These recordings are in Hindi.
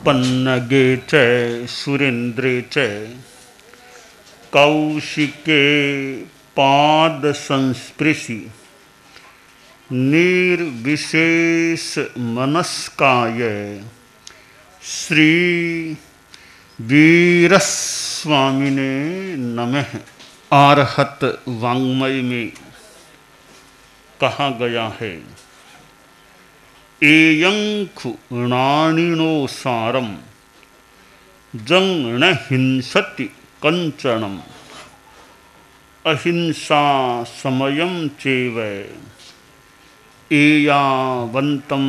पन्नगे च सुरेन्द्रे च कौशिके पाद संस्पृशि निर्विशेष मनस्काय श्री वीरस्वामिने नमः। आरहत वाङ्मय में कहा गया है, एयं खुणाणिनो सारम जं न हिंसति कंचनम अहिंसा समयं चैव एयावन्तं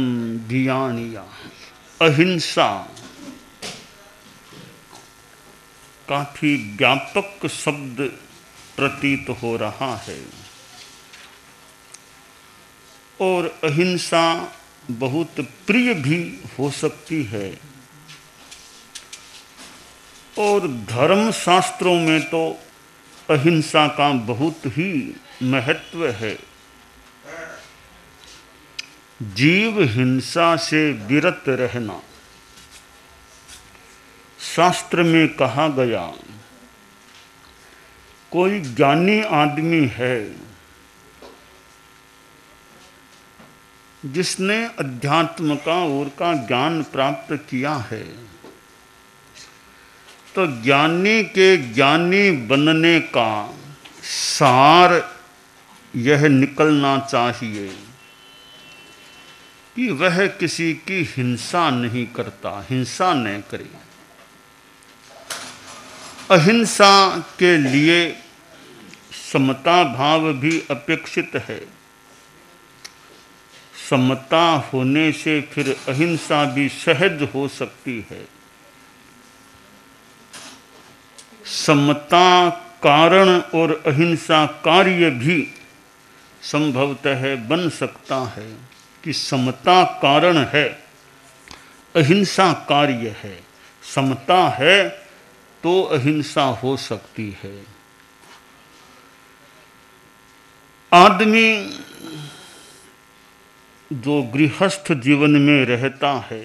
धियानिया। अहिंसा काफी व्यापक शब्द प्रतीत हो रहा है और अहिंसा बहुत प्रिय भी हो सकती है। और धर्म शास्त्रों में तो अहिंसा का बहुत ही महत्व है। जीव हिंसा से विरत रहना शास्त्र में कहा गया। कोई ज्ञानी आदमी है जिसने अध्यात्म का और का ज्ञान प्राप्त किया है, तो ज्ञानी के ज्ञानी बनने का सार यह निकलना चाहिए कि वह किसी की हिंसा नहीं करता, हिंसा न करे। अहिंसा के लिए समता भाव भी अपेक्षित है। समता होने से फिर अहिंसा भी सहज हो सकती है। समता कारण और अहिंसा कार्य भी संभवतः बन सकता है कि समता कारण है, अहिंसा कार्य है। समता है तो अहिंसा हो सकती है। आदमी जो गृहस्थ जीवन में रहता है,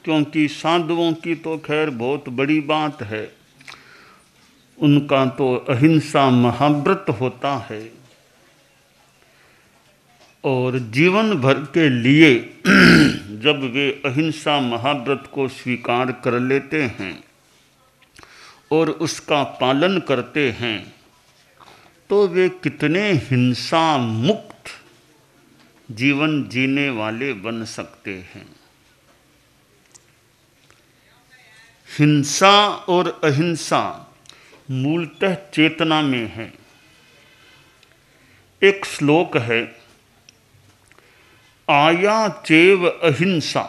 क्योंकि साधुओं की तो खैर बहुत बड़ी बात है, उनका तो अहिंसा महाव्रत होता है और जीवन भर के लिए जब वे अहिंसा महाव्रत को स्वीकार कर लेते हैं और उसका पालन करते हैं, तो वे कितने हिंसा मुक्त जीवन जीने वाले बन सकते हैं। हिंसा और अहिंसा मूलतः चेतना में है। एक श्लोक है, आया चैव अहिंसा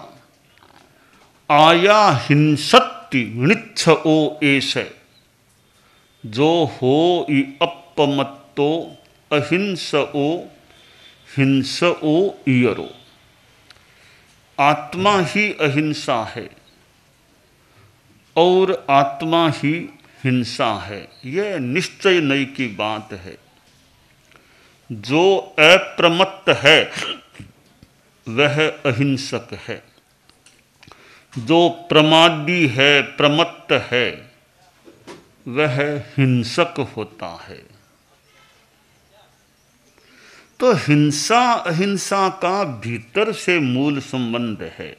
आया हिंसत्ति निच्छ ओ एष जो हो इ अपमत्तो अहिंस ओ हिंस ओ इयरो। आत्मा ही अहिंसा है और आत्मा ही हिंसा है, यह निश्चय नहीं की बात है। जो अप्रमत्त है वह अहिंसक है, जो प्रमादी है, प्रमत्त है, वह हिंसक होता है। तो हिंसा अहिंसा का भीतर से मूल संबंध है।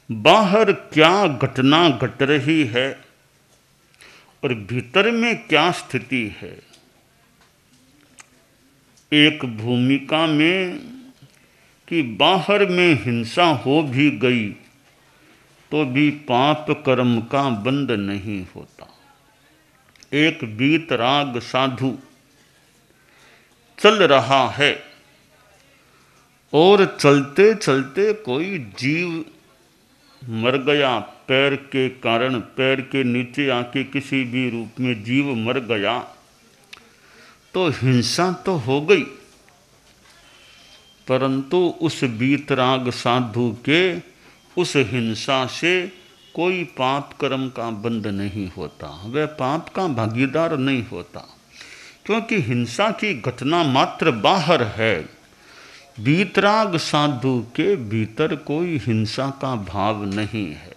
बाहर क्या घटना घट रही है और भीतर में क्या स्थिति है। एक भूमिका में कि बाहर में हिंसा हो भी गई तो भी पाप कर्म का बंध नहीं होता। एक वीतराग साधु चल रहा है और चलते चलते कोई जीव मर गया, पैर के कारण, पैर के नीचे आके किसी भी रूप में जीव मर गया, तो हिंसा तो हो गई, परंतु उस वीतराग साधु के उस हिंसा से कोई पाप कर्म का बंध नहीं होता, वह पाप का भागीदार नहीं होता, क्योंकि हिंसा की घटना मात्र बाहर है। वीतराग साधु के भीतर कोई हिंसा का भाव नहीं है।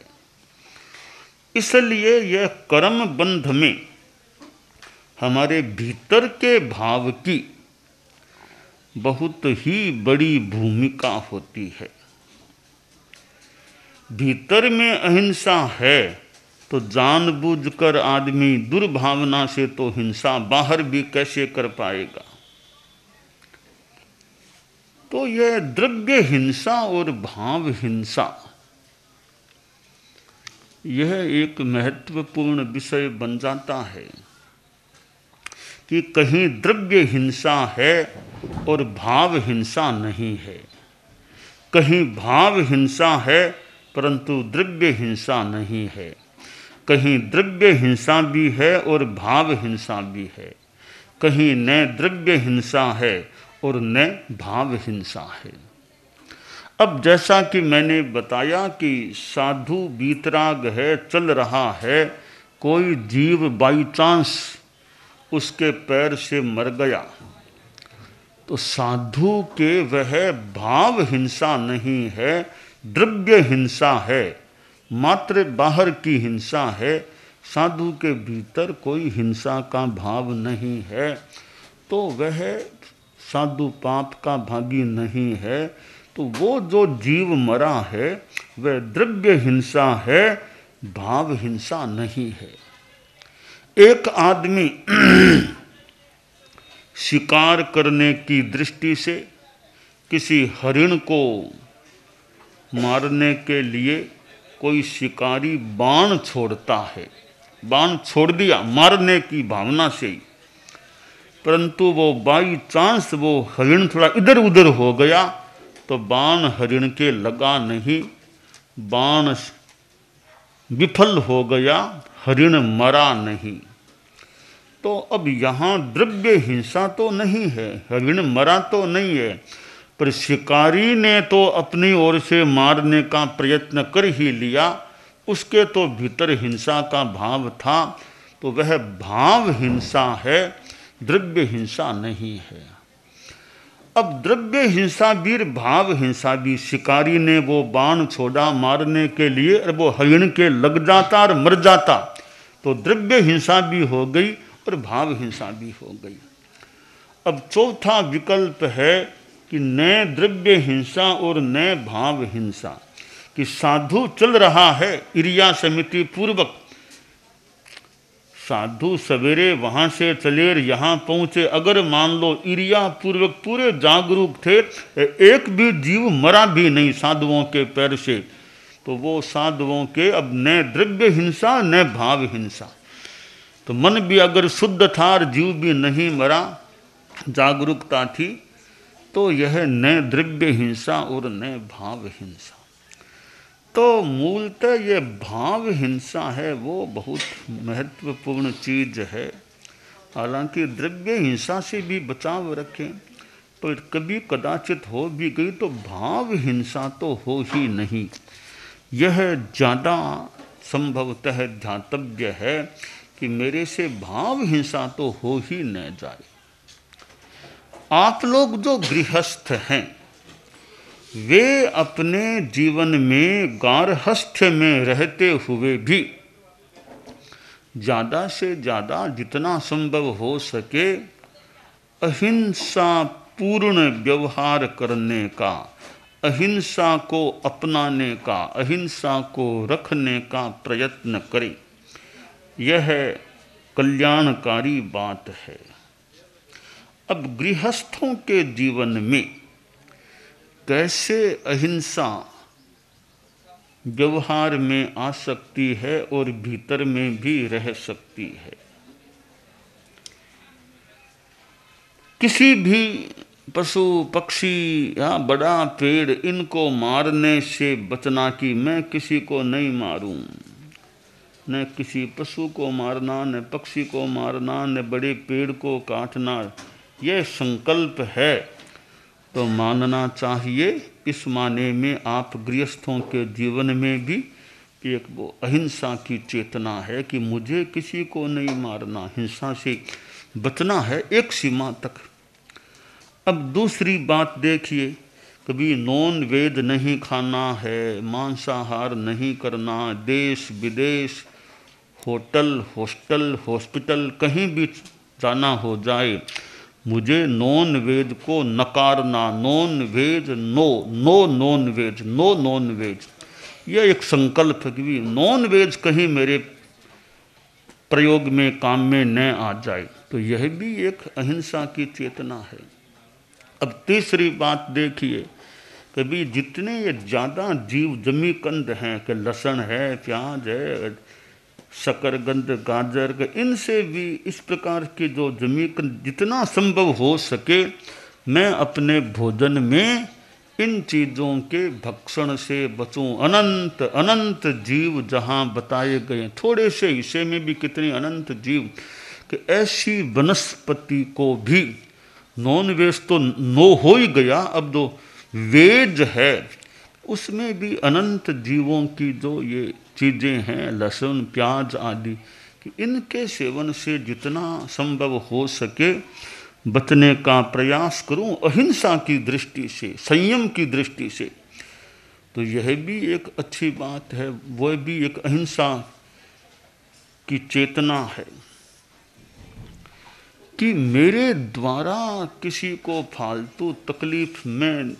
इसलिए यह कर्म बंध में हमारे भीतर के भाव की बहुत ही बड़ी भूमिका होती है। भीतर में अहिंसा है तो जानबूझकर आदमी दुर्भावना से तो हिंसा बाहर भी कैसे कर पाएगा। तो यह द्रव्य हिंसा और भाव हिंसा यह एक महत्वपूर्ण विषय बन जाता है कि कहीं द्रव्य हिंसा है और भाव हिंसा नहीं है, कहीं भाव हिंसा है परंतु द्रव्य हिंसा नहीं है, कहीं द्रव्य हिंसा भी है और भाव हिंसा भी है, कहीं न द्रव्य हिंसा है और न भाव हिंसा है। अब जैसा कि मैंने बताया कि साधु वीतराग है, चल रहा है, कोई जीव बाई चांस उसके पैर से मर गया तो साधु के वह भाव हिंसा नहीं है, द्रव्य हिंसा है, मात्र बाहर की हिंसा है, साधु के भीतर कोई हिंसा का भाव नहीं है, तो वह साधु पाप का भागी नहीं है। तो वो जो जीव मरा है वह द्रव्य हिंसा है, भाव हिंसा नहीं है। एक आदमी शिकार करने की दृष्टि से किसी हरिण को मारने के लिए कोई शिकारी बाण छोड़ता है, बाण छोड़ दिया मारने की भावना से ही, परंतु वो बाई चांस वो हरिण थोड़ा इधर उधर हो गया तो बाण हरिण के लगा नहीं, बाण विफल हो गया, हरिण मरा नहीं। तो अब यहाँ द्रव्य हिंसा तो नहीं है, हरिण मरा तो नहीं है, पर शिकारी ने तो अपनी ओर से मारने का प्रयत्न कर ही लिया, उसके तो भीतर हिंसा का भाव था, तो वह भाव हिंसा है, द्रव्य हिंसा नहीं है। अब द्रव्य हिंसा भी भाव हिंसा भी, शिकारी ने वो बाण छोड़ा मारने के लिए और वो हरिण के लग जाता और मर जाता तो द्रव्य हिंसा भी हो गई और भाव हिंसा भी हो गई। अब चौथा विकल्प है कि न द्रव्य हिंसा और न भाव हिंसा, कि साधु चल रहा है इरिया समिति पूर्वक, साधु सवेरे वहाँ से चले यहाँ पहुँचे, अगर मान लो इरिया पूर्वक पूरे जागरूक थे, एक भी जीव मरा भी नहीं साधुओं के पैर से, तो वो साधुओं के अब न द्रव्य हिंसा न भाव हिंसा, तो मन भी अगर शुद्ध था और जीव भी नहीं मरा, जागरूकता थी, तो यह न द्रव्य हिंसा और न भाव हिंसा। तो मूलतः ये भाव हिंसा है वो बहुत महत्वपूर्ण चीज़ है। हालांकि द्रव्य हिंसा से भी बचाव रखें, पर कभी कदाचित हो भी गई तो भाव हिंसा तो हो ही नहीं, यह ज़्यादा संभवतः ध्यातव्य है कि मेरे से भाव हिंसा तो हो ही न जाए। आप लोग जो गृहस्थ हैं वे अपने जीवन में गार्हस्थ्य में रहते हुए भी ज़्यादा से ज़्यादा जितना संभव हो सके अहिंसा पूर्ण व्यवहार करने का, अहिंसा को अपनाने का, अहिंसा को रखने का प्रयत्न करें। यह कल्याणकारी बात है। अब गृहस्थों के जीवन में कैसे अहिंसा व्यवहार में आ सकती है और भीतर में भी रह सकती है। किसी भी पशु पक्षी या बड़ा पेड़ इनको मारने से बचना कि मैं किसी को नहीं मारूं, न किसी पशु को मारना, न पक्षी को मारना, न बड़े पेड़ को काटना, यह संकल्प है तो मानना चाहिए। इस माने में आप गृहस्थों के जीवन में भी एक वो अहिंसा की चेतना है कि मुझे किसी को नहीं मारना, हिंसा से बचना है एक सीमा तक। अब दूसरी बात देखिए कभी नॉन वेज नहीं खाना है, मांसाहार नहीं करना, देश विदेश, होटल, हॉस्टल, हॉस्पिटल, कहीं भी जाना हो जाए, मुझे नॉन वेज को नकारना। Non veg no, no non veg, no non veg, यह एक संकल्प है कि नॉन वेज कहीं मेरे प्रयोग में, काम में न आ जाए। तो यह भी एक अहिंसा की चेतना है। अब तीसरी बात देखिए, कभी जितने ये ज़्यादा जीव जमीकंद हैं कि लहसुन है, प्याज है, शकरकंद, गाजर, इनसे भी इस प्रकार के जो जमीकंद जितना संभव हो सके मैं अपने भोजन में इन चीज़ों के भक्षण से बचूं। अनंत अनंत जीव जहाँ बताए गए, थोड़े से हिस्से में भी कितने अनंत जीव, कि ऐसी वनस्पति को भी, नॉन वेज तो नो हो ही गया, अब जो वेज है उसमें भी अनंत जीवों की जो ये चीज़ें हैं, लहसुन, प्याज आदि, कि इनके सेवन से जितना संभव हो सके बचने का प्रयास करूं, अहिंसा की दृष्टि से, संयम की दृष्टि से। तो यह भी एक अच्छी बात है, वह भी एक अहिंसा की चेतना है कि मेरे द्वारा किसी को फालतू तकलीफ में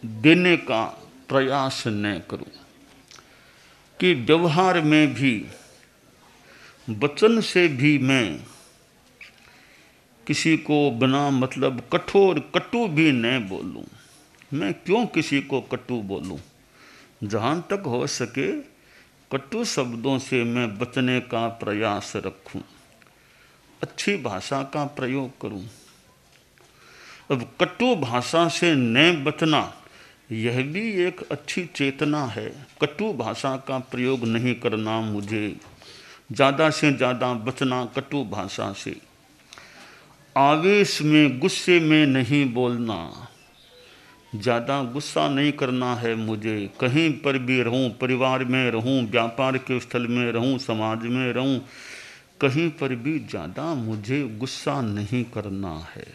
देने का प्रयास न करूं, कि व्यवहार में भी, वचन से भी मैं किसी को बिना मतलब कठोर कटु भी न बोलूं। मैं क्यों किसी को कटु बोलूं? जहाँ तक हो सके कटु शब्दों से मैं बचने का प्रयास रखूं, अच्छी भाषा का प्रयोग करूं। अब कटु भाषा से न बचना यह भी एक अच्छी चेतना है। कटु भाषा का प्रयोग नहीं करना, मुझे ज़्यादा से ज़्यादा बचना कटु भाषा से। आवेश में, गुस्से में नहीं बोलना, ज़्यादा गुस्सा नहीं करना है मुझे। कहीं पर भी रहूं, परिवार में रहूं, व्यापार के स्थल में रहूं, समाज में रहूं, कहीं पर भी ज़्यादा मुझे गुस्सा नहीं करना है।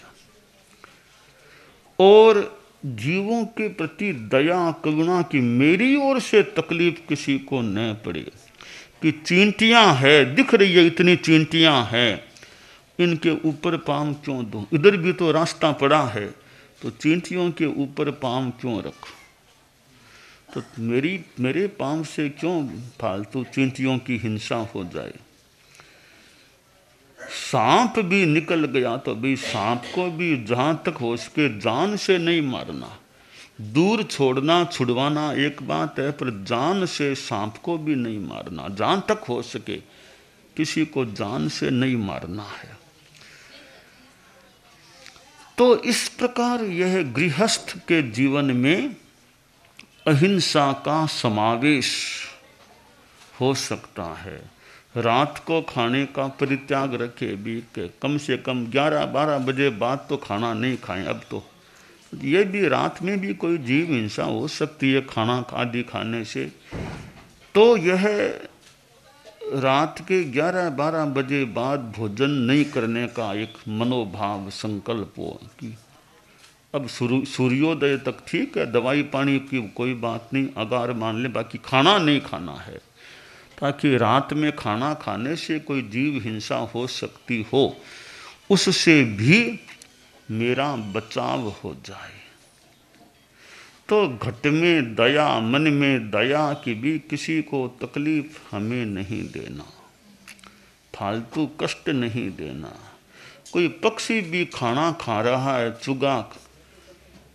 और जीवों के प्रति दया करुणा की मेरी ओर से तकलीफ किसी को न पड़े, कि चींटियां है, दिख रही है इतनी चींटियां हैं, इनके ऊपर पाँव क्यों दूं? इधर भी तो रास्ता पड़ा है, तो चींटियों के ऊपर पाँव क्यों रख? तो मेरे पाँव से क्यों फालतू चींटियों की हिंसा हो जाए? सांप भी निकल गया तो भी सांप को भी जहाँ तक हो सके जान से नहीं मारना। दूर छोड़ना, छुड़वाना एक बात है, पर जान से सांप को भी नहीं मारना। जहाँ तक हो सके किसी को जान से नहीं मारना है। तो इस प्रकार यह गृहस्थ के जीवन में अहिंसा का समावेश हो सकता है। रात को खाने का परित्याग रखे भी, के कम से कम 11-12 बजे बाद तो खाना नहीं खाएं। अब तो ये भी रात में भी कोई जीव हिंसा हो सकती है खाना आदि खाने से। तो यह रात के 11-12 बजे बाद भोजन नहीं करने का एक मनोभाव, संकल्प हो कि अब सूर्योदय तक ठीक है, दवाई पानी की कोई बात नहीं, अगार मान ले, बाकी खाना नहीं खाना है, ताकि रात में खाना खाने से कोई जीव हिंसा हो सकती हो, उससे भी मेरा बचाव हो जाए। तो घट में दया, मन में दया की भी किसी को तकलीफ हमें नहीं देना, फालतू कष्ट नहीं देना। कोई पक्षी भी खाना खा रहा है, चुगा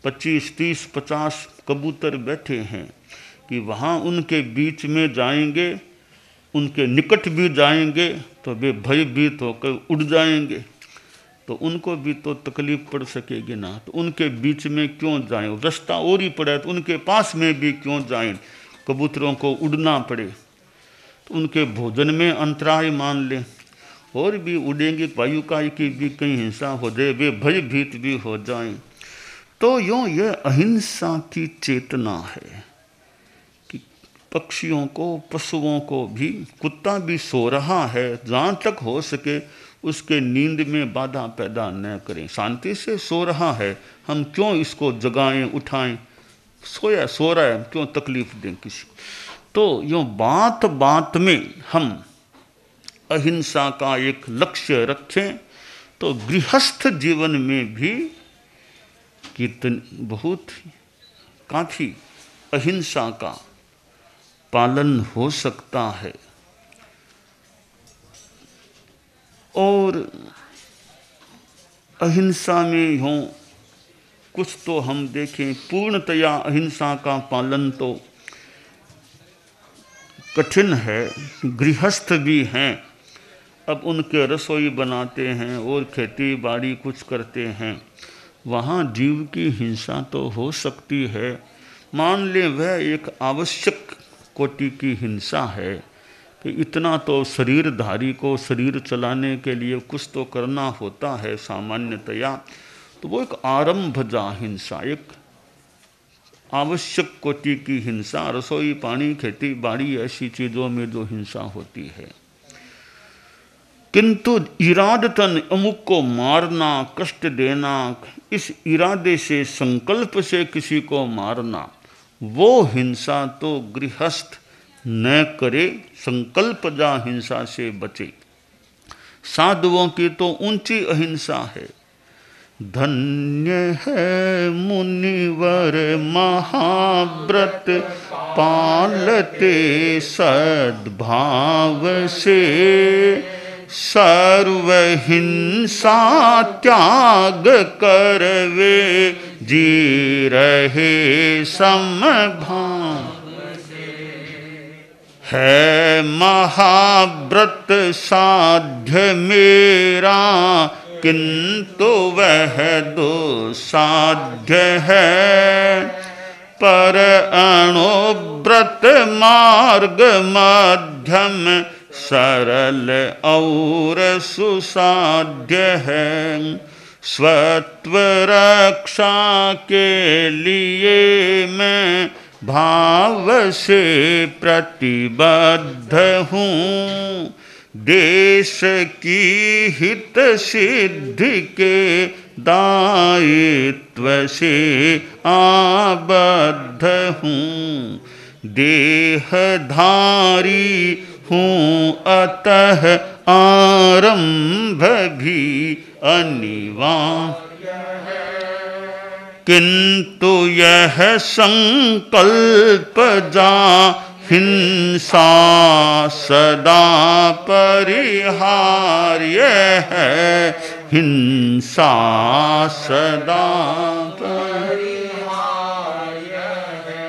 25, 30, 50 कबूतर बैठे हैं, कि वहाँ उनके बीच में जाएंगे, उनके निकट भी जाएंगे तो वे भयभीत होकर उड़ जाएंगे, तो उनको भी तो तकलीफ पड़ सकेगी ना। तो उनके बीच में क्यों जाएं? रास्ता और ही पड़ा है तो उनके पास में भी क्यों जाएं? कबूतरों को उड़ना पड़े तो उनके भोजन में अंतराय मान लें, और भी उड़ेंगे, वायुकाय की भी कहीं हिंसा हो जाए, वे भयभीत भी हो जाएं। तो यूँ यह अहिंसा की चेतना है कि पक्षियों को, पशुओं को भी, कुत्ता भी सो रहा है, जहाँ तक हो सके उसके नींद में बाधा पैदा न करें। शांति से सो रहा है, हम क्यों इसको जगाएं, उठाएं? सोया सो रहा है, क्यों तकलीफ दें किसी को। तो यूँ बात बात में हम अहिंसा का एक लक्ष्य रखें तो गृहस्थ जीवन में भी कितन बहुत काफ़ी अहिंसा का पालन हो सकता है। और अहिंसा में यूँ कुछ तो हम देखें, पूर्णतया अहिंसा का पालन तो कठिन है। गृहस्थ भी हैं, अब उनके रसोई बनाते हैं और खेती बाड़ी कुछ करते हैं, वहाँ जीव की हिंसा तो हो सकती है। मान लें वह एक आवश्यक कोटि की हिंसा है कि इतना तो शरीरधारी को शरीर चलाने के लिए कुछ तो करना होता है सामान्यतया, तो वो एक आरंभजा हिंसा, एक आवश्यक कोटि की हिंसा, रसोई पानी खेती बाड़ी ऐसी चीज़ों में जो हिंसा होती है। किंतु इरादतन अमुक को मारना, कष्ट देना, इस इरादे से संकल्प से किसी को मारना, वो हिंसा तो गृहस्थ न करे, संकल्पजा हिंसा से बचे। साधुओं की तो ऊंची अहिंसा है। धन्य है मुनिवर महाव्रत पालते सद्भाव से, सर्व हिंसा त्याग कर वे जी रहे समभाव। है महाव्रत साध्य मेरा, किंतु वह दुसाध्य है। पर अणुव्रत मार्ग मध्यम, सरल और सुसाध्य है। स्वत्व रक्षा के लिए मैं भाव से प्रतिबद्ध हूँ, देश की हित सिद्धि के दायित्व से आबद्ध हूँ। देहधारी हूँ अतः आरंभ भी अनिवार्य है, किंतु यह संकल्प जा हिंसा सदा परिहार्य है। हिंसा सदा परिहार्य है।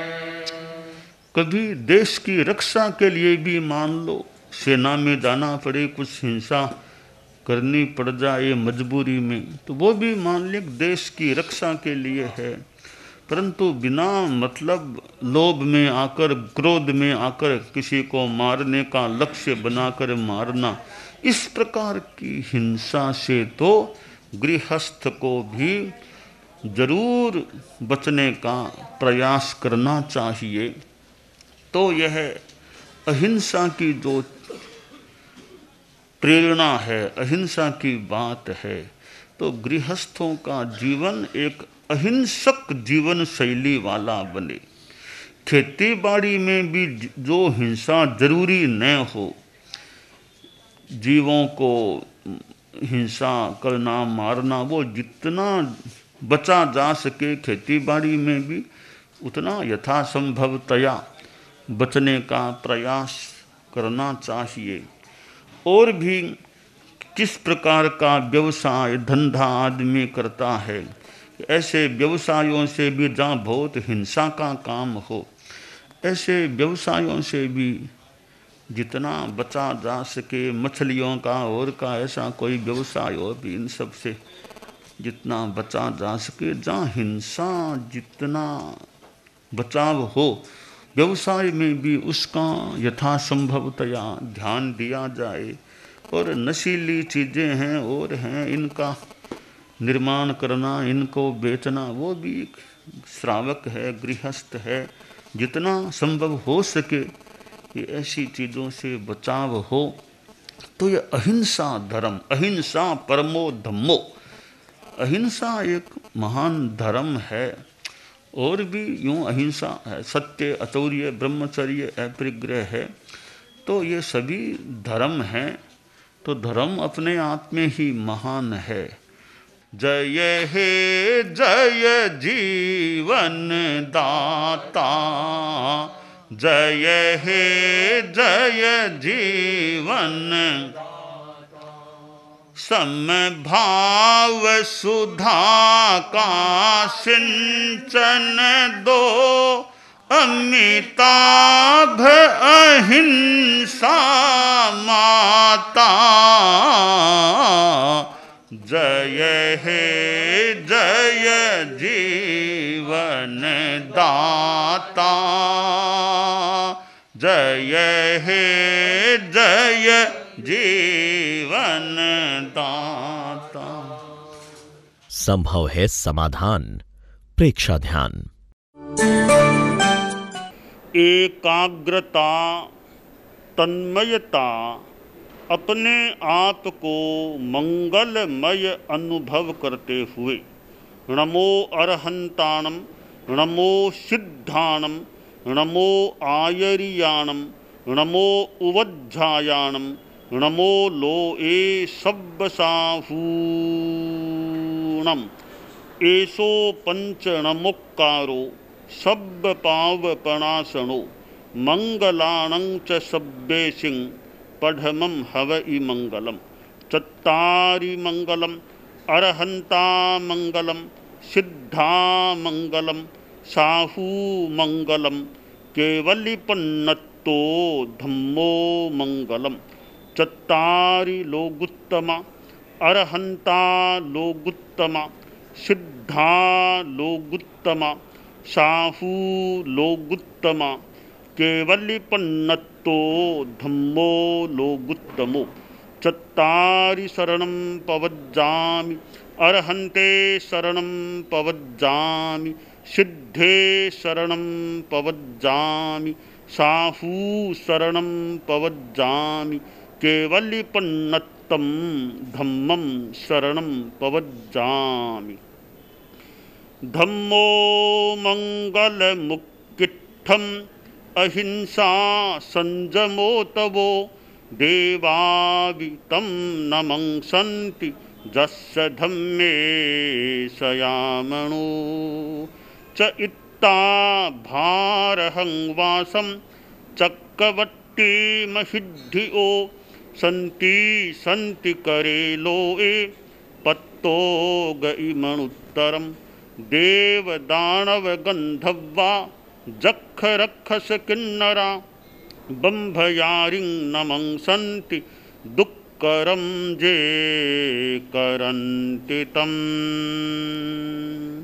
कभी देश की रक्षा के लिए भी मान लो सेना में जाना पड़े, कुछ हिंसा करनी पड़ जाए मजबूरी में, तो वो भी मान ले देश की रक्षा के लिए है। परंतु बिना मतलब लोभ में आकर, क्रोध में आकर किसी को मारने का लक्ष्य बनाकर मारना, इस प्रकार की हिंसा से तो गृहस्थ को भी जरूर बचने का प्रयास करना चाहिए। तो यह अहिंसा की जो प्रेरणा है, अहिंसा की बात है, तो गृहस्थों का जीवन एक अहिंसक जीवन शैली वाला बने। खेती बाड़ी में भी जो हिंसा जरूरी न हो, जीवों को हिंसा करना मारना, वो जितना बचा जा सके खेती बाड़ी में भी उतना यथासंभवतया बचने का प्रयास करना चाहिए। और भी किस प्रकार का व्यवसाय धंधा आदमी करता है, ऐसे व्यवसायों से भी जहाँ बहुत हिंसा का काम हो, ऐसे व्यवसायों से भी जितना बचा जा सके, मछलियों का और का ऐसा कोई व्यवसाय हो भी, इन सब से जितना बचा जा सके, जहाँ हिंसा जितना बचाव हो, व्यवसाय में भी उसका यथासंभवतया ध्यान दिया जाए। और नशीली चीज़ें हैं और हैं, इनका निर्माण करना, इनको बेचना, वो भी एक श्रावक है, गृहस्थ है। जितना संभव हो सके ये ऐसी चीज़ों से बचाव हो। तो ये अहिंसा धर्म, अहिंसा परमो धम्मो, अहिंसा एक महान धर्म है। और भी यूँ अहिंसा है, सत्य, अचौर्य, ब्रह्मचर्य, अपरिग्रह है, तो ये सभी धर्म हैं। तो धर्म अपने आप में ही महान है। जय हे जय जीवन दाता, जय हे जय जीवन, समभाव सुधा का सिंचन दो, अमिताभ अहिंसा माता। जय हे जय जीवन दाता, जय हे जय जीवन दाता। संभव है समाधान। प्रेक्षा ध्यान। एकाग्रता, तन्मयता, अपने आप को मंगलमय अनुभव करते हुए, नमो अरहंताणम, नमो सिद्धाणम, नमो आयरियाणम, नमो उवज्झायाणम, नमो लोए सब्बसाहूणम, एसो पंच नमोक्कारो सब्ब पावपणासनो, मंगलाणं च सब्बेसिं पढ़मं हवइ मंगलम। चत्तारि मंगलम, अरहंता मंगलम, सिद्धा मंगलम, साहू मंगलम, केवलिपन्नत्तो धम्मो मंगलम। चत्तारि लोगुत्तमा, अरहंता लोगुत्तमा, सिद्धा लोगुत्तमा, साहू लोगुत्तमा, केवलिपन्नत्तो धम्मो लोगुत्तमो। चत्तारि शरणं पवज्जामि, अरहन्ते शरणं पवज्जामि, सिद्धे शरणं पवज्जामि, साहू शरणं पवज्जामि, केवलिपन्नत्तं धम्मं शरणं पवज्जामि। धम्मो मंगलमुक्किट्ठम्, अहिंसा संजमो तवो, देवावितं नमंसन्ति जस्य धम्मे सयामणो। च इत्ता भारहं वासं चक्रवट्टी महिद्धिओ, सन्ति सन्ति करे लोए पत्तो गइमणुत्तरम्। देव दानव गंधर्वा जख रक्षस किन्नरा, बंभयारिं नमंसन्ति दुक्करं जे करन्ति तम्।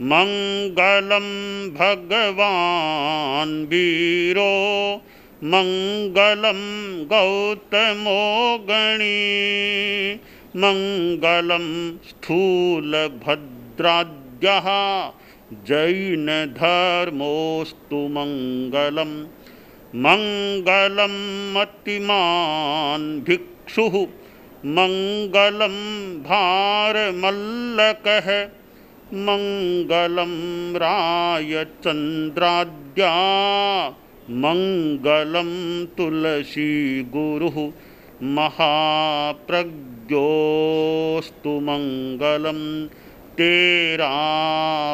मंगलं भगवान् वीरो, मंगलं गौतमो गणी, मंगलं स्थूलभद्राद्यः जैन धर्मोस्तु मंगलम। मंगलम मतिमान् भिक्षुः, मंगलम भारमल्लकः, मंगलम रायचन्द्राद्या, मंगलम तुलसी गुरुः, महाप्रज्ञोस्तु मंगलम। तेरा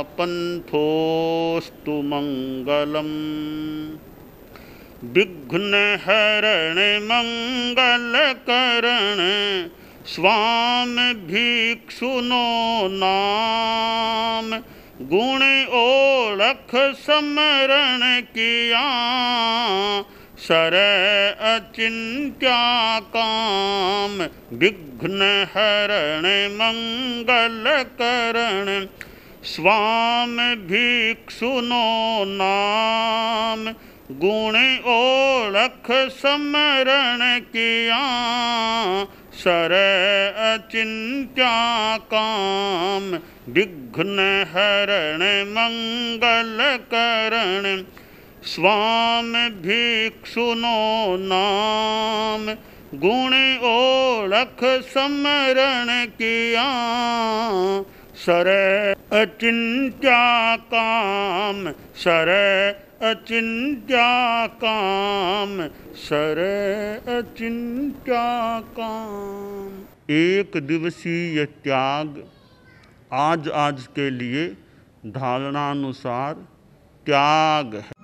पंथोस्तु मंगलम। विघ्न हरण मंगल करण, स्वामी भिक्षुनो नाम। गुण ओळख समरण किया, सर अचिंत्या काम। विघ्न हरण मंगल करण, स्वामी भिक्षुनो नाम। गुण ओळख समरण किया, सर अचिंत्या काम। विघ्न हरण मंगल करण, स्वामी भिक्षुनो नाम। गुण ओळख समरण किया, सर अचिंत्या काम, सर अचिंत्या काम, सर अचिंत्या काम। एक दिवसीय त्याग आज आज के लिए धारणानुसार त्याग है।